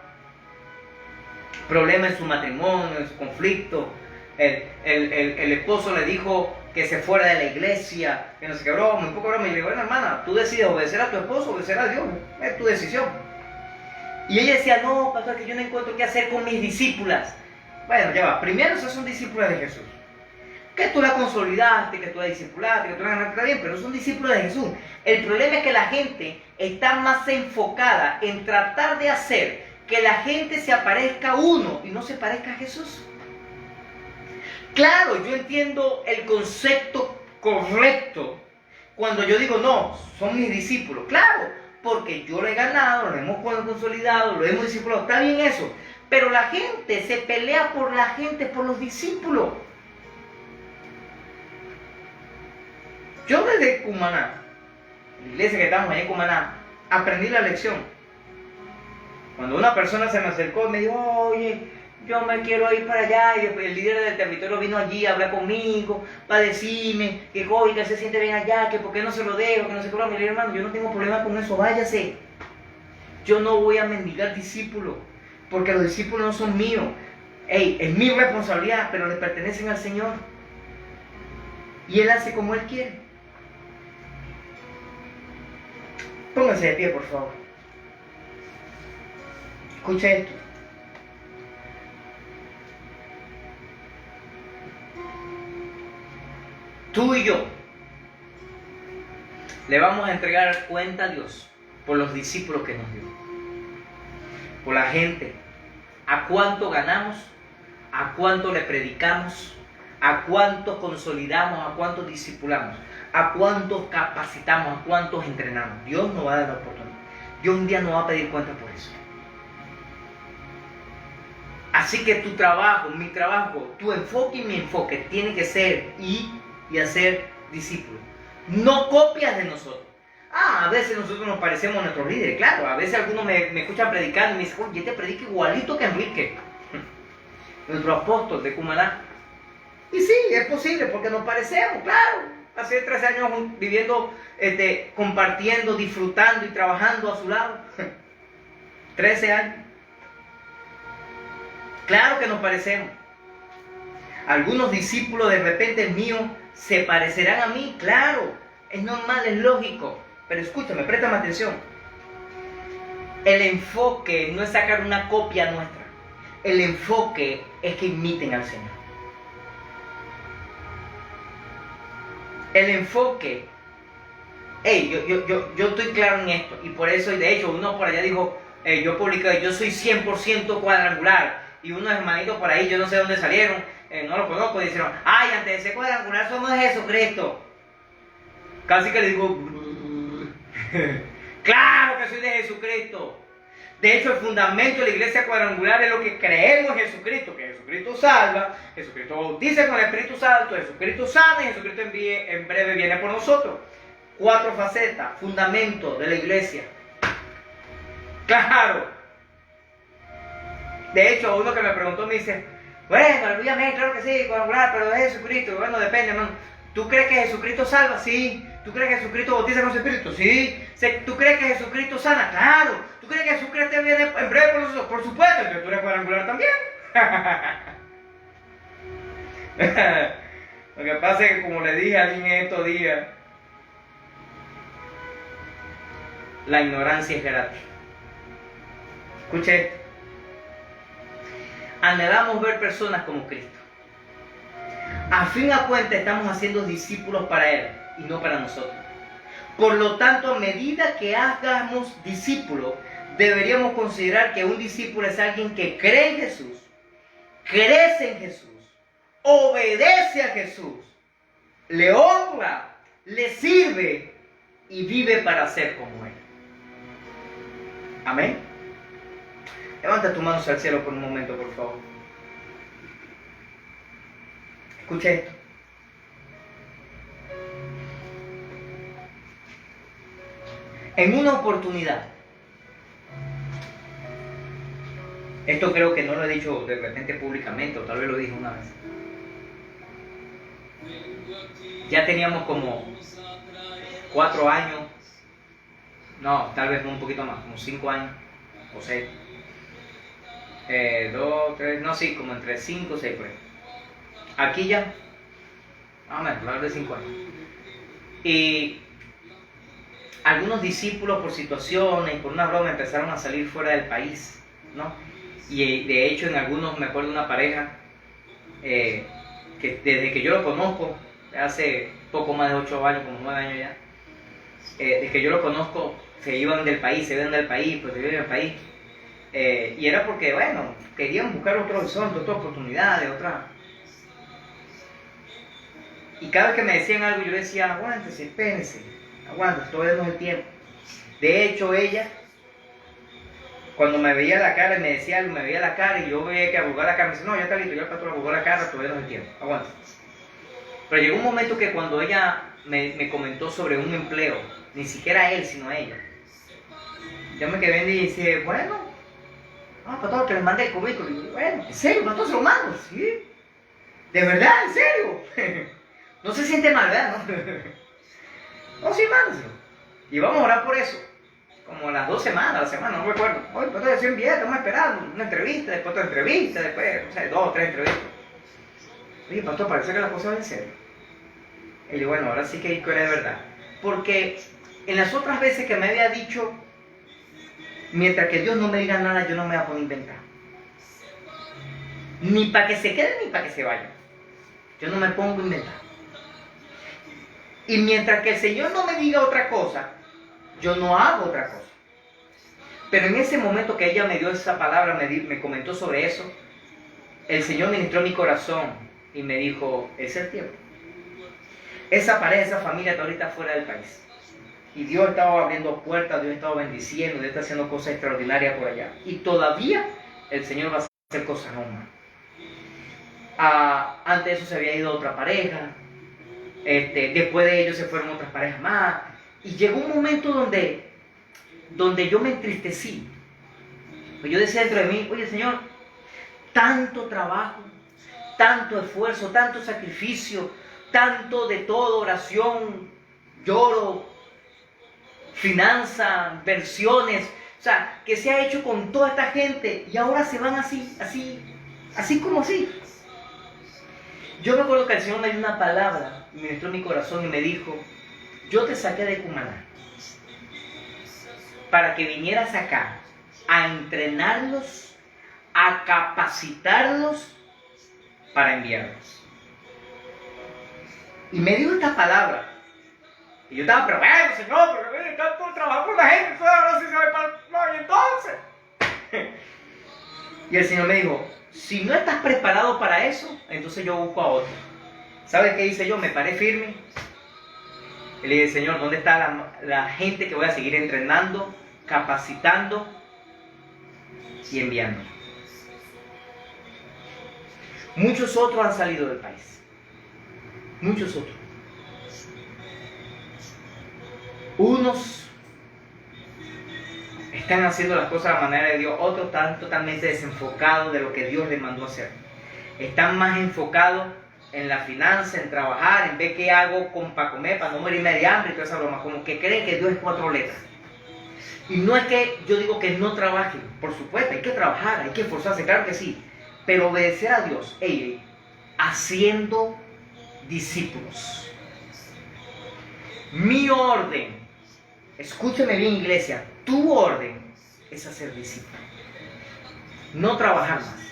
problema en su matrimonio, en su conflicto. El esposo le dijo que se fuera de la iglesia, que no se quebró, muy poco broma. Y le digo, bueno, hermana, tú decides obedecer a tu esposo, obedecer a Dios, es tu decisión. Y ella decía, no, pastor, que yo no encuentro qué hacer con mis discípulas. Bueno, ya va. Primero, esas son discípulas de Jesús. Que tú la consolidaste, que tú la discipulaste, que tú la ganaste, está bien, pero son discípulos de Jesús. El problema es que la gente está más enfocada en tratar de hacer que la gente se aparezca a uno y no se parezca a Jesús. Claro, yo entiendo el concepto correcto cuando yo digo, no, son mis discípulos. Claro, porque yo lo he ganado, lo hemos consolidado, lo hemos discipulado. Está bien eso. Pero la gente se pelea por la gente, por los discípulos. Yo desde Cumaná, la iglesia que estamos allá en Cumaná, aprendí la lección. Cuando una persona se me acercó y me dijo, oye, yo me quiero ir para allá, y después el líder del territorio vino allí a hablar conmigo, para decirme que oiga, se siente bien allá, que por qué no se lo dejo, que no se lo dejo. Mire, hermano, yo no tengo problema con eso, váyase. Yo no voy a mendigar discípulos, porque los discípulos no son míos. Es mi responsabilidad, pero le pertenecen al Señor. Y Él hace como Él quiere. Pónganse de pie, por favor. Escucha esto. Tú y yo le vamos a entregar cuenta a Dios por los discípulos que nos dio, por la gente, a cuánto ganamos, a cuánto le predicamos, a cuánto consolidamos, a cuánto discipulamos, a cuántos capacitamos, a cuántos entrenamos. Dios nos va a dar la oportunidad. Dios un día nos va a pedir cuenta por eso. Así que tu trabajo, mi trabajo, tu enfoque y mi enfoque tiene que ser ir y hacer discípulos. No copias de nosotros. A veces nosotros nos parecemos a nuestros líderes, claro. A veces algunos me escuchan predicando y me dicen, oye, te predica igualito que Enrique, nuestro apóstol de Cumaná. Y sí, es posible porque nos parecemos, claro. Hace 13 años viviendo, compartiendo, disfrutando y trabajando a su lado. 13 años. Claro que nos parecemos. Algunos discípulos de repente míos se parecerán a mí, claro. Es normal, es lógico. Pero escúchame, préstame atención. El enfoque no es sacar una copia nuestra. El enfoque es que imiten al Señor. El enfoque, yo estoy claro en esto, y por eso, y de hecho, uno por allá dijo, yo publiqué, yo soy 100% cuadrangular, y unos hermanitos por ahí, yo no sé dónde salieron, no los conozco, dijeron, ay, antes de ser cuadrangular somos de Jesucristo. Casi que le digo, claro que soy de Jesucristo. De hecho, el fundamento de la iglesia cuadrangular es lo que creemos en Jesucristo, que Jesucristo salva, Jesucristo bautiza con el Espíritu Santo, Jesucristo sana y Jesucristo en breve viene por nosotros. 4 facetas, fundamento de la iglesia. Claro. De hecho, uno que me preguntó me dice, bueno, aleluya, claro que sí, cuadrangular, pero de Jesucristo. Bueno, depende, hermano. ¿Tú crees que Jesucristo salva? Sí. ¿Tú crees que Jesucristo bautiza con su Espíritu? Sí. ¿Tú crees que Jesucristo sana? Claro. ¿Tú crees que Jesucristo viene en breve por nosotros? Por supuesto, que tú eres cuadrangular también. Lo que pasa es que, como le dije a alguien en estos días, la ignorancia es gratis. Escuche esto. Anhelamos ver personas como Cristo. A fin de cuentas estamos haciendo discípulos para Él y no para nosotros. Por lo tanto, a medida que hagamos discípulos, deberíamos considerar que un discípulo es alguien que cree en Jesús, crece en Jesús, obedece a Jesús, le honra, le sirve y vive para ser como Él. Amén. Levanta tus manos al cielo por un momento, por favor. Escucha esto. En una oportunidad, esto creo que no lo he dicho de repente públicamente, o tal vez lo dije una vez. Ya teníamos como 4 años, no, tal vez un poquito más, como 5 años, o 6. 2, 3, no, sí, como entre 5 o 6 por ahí. Aquí ya, más o menos, hablar de 5 años. Y algunos discípulos por situaciones y por una broma empezaron a salir fuera del país, ¿no? Y de hecho en algunos, me acuerdo de una pareja que desde que yo lo conozco, hace poco más de 8 años, como 9 años ya, desde que yo lo conozco, se iban del país, pues se viven del país. Y era porque, bueno, querían buscar otro horizonte, otra oportunidad, otra. Y cada vez que me decían algo, yo decía, aguántese, espérense, aguántese, todavía no es el tiempo. De hecho, ella, cuando me veía la cara y me decía algo, me veía la cara y yo veía que arrugar la cara, me decía, no, ya está listo, ya el pastor arrugó la cara, todavía no es el tiempo, aguántese. Pero llegó un momento que cuando ella me comentó sobre un empleo, ni siquiera él, sino ella, yo me quedé y dije, bueno, pastor, que les mandé el currículum. Y yo, bueno, ¿en serio, pastor, se lo mando? Sí. ¿De verdad? ¿En serio? No se siente mal, ¿verdad? No, sí, mándeselo. Y vamos a orar por eso. Como las 2 semanas, la semana, no recuerdo. Oye, pastor, ya se envié, estamos esperando una entrevista, después otra entrevista, después, no sé, 2 o 3 entrevistas. Oye, pastor, parece que la cosa va en serio. Y yo, bueno, ahora sí que era de verdad. Porque en las otras veces que me había dicho, mientras que Dios no me diga nada, yo no me voy a poner a inventar. Ni para que se quede, ni para que se vaya. Yo no me pongo a inventar. Y mientras que el Señor no me diga otra cosa, yo no hago otra cosa. Pero en ese momento que ella me dio esa palabra, me comentó sobre eso, el Señor ministró mi corazón y me dijo, es el tiempo. Esa pareja, esa familia está ahorita fuera del país. Y Dios estaba abriendo puertas, Dios estaba bendiciendo, Dios está haciendo cosas extraordinarias por allá. Y todavía el Señor va a hacer cosas aún más. Antes de eso se había ido otra pareja. Después de ellos se fueron otras parejas más. Y llegó un momento donde yo me entristecí. Yo decía dentro de mí, oye Señor, tanto trabajo, tanto esfuerzo, tanto sacrificio, tanto de todo, oración, lloro, finanzas, versiones, o sea, que se ha hecho con toda esta gente y ahora se van así como así. Yo me acuerdo que el Señor me dio una palabra, me entró en mi corazón y me dijo, yo te saqué de Cumaná para que vinieras acá a entrenarlos, a capacitarlos para enviarlos. Y me dio esta palabra. Y yo estaba, pero bueno, Señor, pero tanto trabajo con la gente, ahora sí se va para... No, y entonces. Y el Señor me dijo, si no estás preparado para eso, entonces yo busco a otro. ¿Sabes qué hice yo? Me paré firme. Y le dije, Señor, ¿dónde está la gente que voy a seguir entrenando, capacitando y enviando? Muchos otros han salido del país. Muchos otros. Unos están haciendo las cosas a la manera de Dios, otros están totalmente desenfocados de lo que Dios les mandó hacer. Están más enfocados en la finanza, en trabajar, en ver qué hago para comer, para no morirme de hambre y toda esa broma, como que creen que Dios es 4 letras. Y no es que yo digo que no trabajen, por supuesto, hay que trabajar, hay que esforzarse, claro que sí, pero obedecer a Dios, haciendo discípulos. Mi orden, escúcheme bien iglesia, tu orden es hacer discípulos, no trabajar más.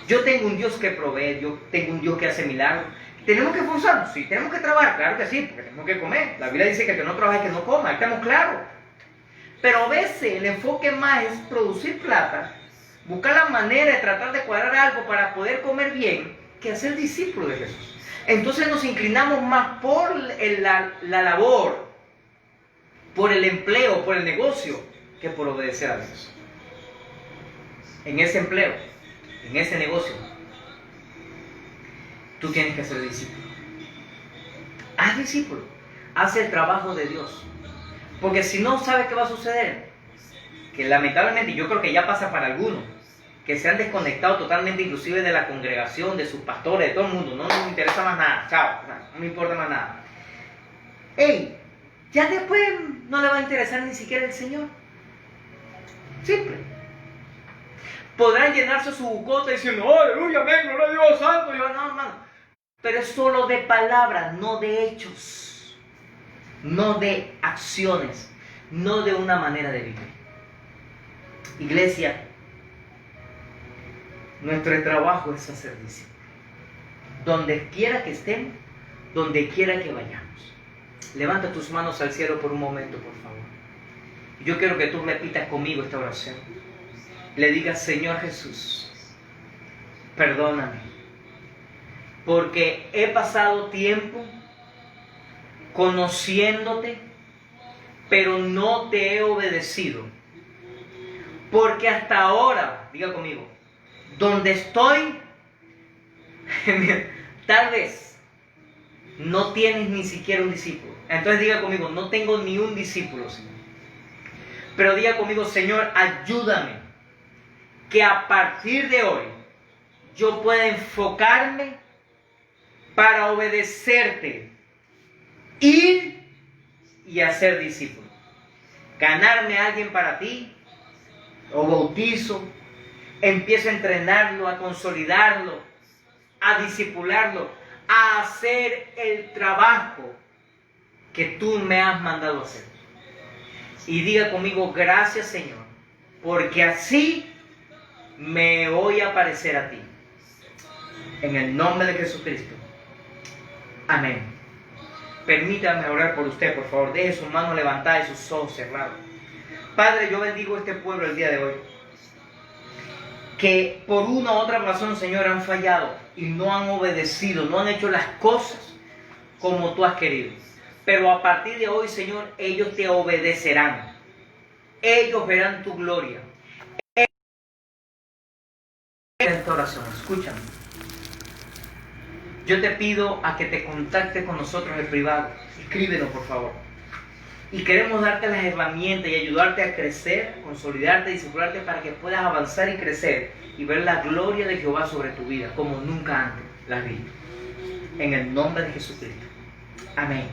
Yo tengo un Dios que provee, yo tengo un Dios que hace milagros. ¿Tenemos que esforzarnos? Sí, tenemos que trabajar, claro que sí, porque tenemos que comer. La Biblia dice que el que no trabaja es que no coma, ahí estamos claros. Pero a veces el enfoque más es producir plata, buscar la manera de tratar de cuadrar algo para poder comer bien, que hacer discípulo de Jesús. Entonces nos inclinamos más por la labor, por el empleo, por el negocio, que por obedecer a Dios. En ese empleo, en ese negocio, tú tienes que ser discípulo. Haz discípulo, haz el trabajo de Dios. Porque si no, ¿sabes qué va a suceder? Que lamentablemente, yo creo que ya pasa para algunos, que se han desconectado totalmente inclusive de la congregación, de sus pastores, de todo el mundo. No nos interesa más nada, chao, no me importa más nada. Ey, ya después no le va a interesar ni siquiera el Señor. Simple. Podrán llenarse su bucota diciendo, aleluya, amén, gloria a Dios, santo. Yo, no, hermano. Pero es solo de palabras, no de hechos. No de acciones. No de una manera de vivir. Iglesia, nuestro trabajo es hacer discípulos. Donde quiera que estemos, donde quiera que vayamos. Levanta tus manos al cielo por un momento, por favor. Yo quiero que tú repitas conmigo esta oración. Le digas, Señor Jesús, perdóname, porque he pasado tiempo conociéndote, pero no te he obedecido. Porque hasta ahora, diga conmigo, donde estoy, tal vez no tienes ni siquiera un discípulo. Entonces diga conmigo, no tengo ni un discípulo, Señor. Pero diga conmigo, Señor, ayúdame que a partir de hoy yo pueda enfocarme para obedecerte, ir y hacer discípulo. Ganarme a alguien para ti, o bautizo, empiezo a entrenarlo, a consolidarlo, a discipularlo, a hacer el trabajo que tú me has mandado hacer. Y diga conmigo, gracias Señor, porque así me voy a parecer a ti. En el nombre de Jesucristo. Amén. Permítame orar por usted, por favor. Deje sus manos levantadas y sus ojos cerrados. Padre, yo bendigo a este pueblo el día de hoy, que por una u otra razón, Señor, han fallado y no han obedecido, no han hecho las cosas como tú has querido. Pero a partir de hoy, Señor, ellos te obedecerán. Ellos verán tu gloria. Esta oración, escúchame. Yo te pido a que te contactes con nosotros en privado. Escríbenos, por favor. Y queremos darte las herramientas y ayudarte a crecer, consolidarte, discipularte para que puedas avanzar y crecer y ver la gloria de Jehová sobre tu vida como nunca antes la has visto. En el nombre de Jesucristo. Amén.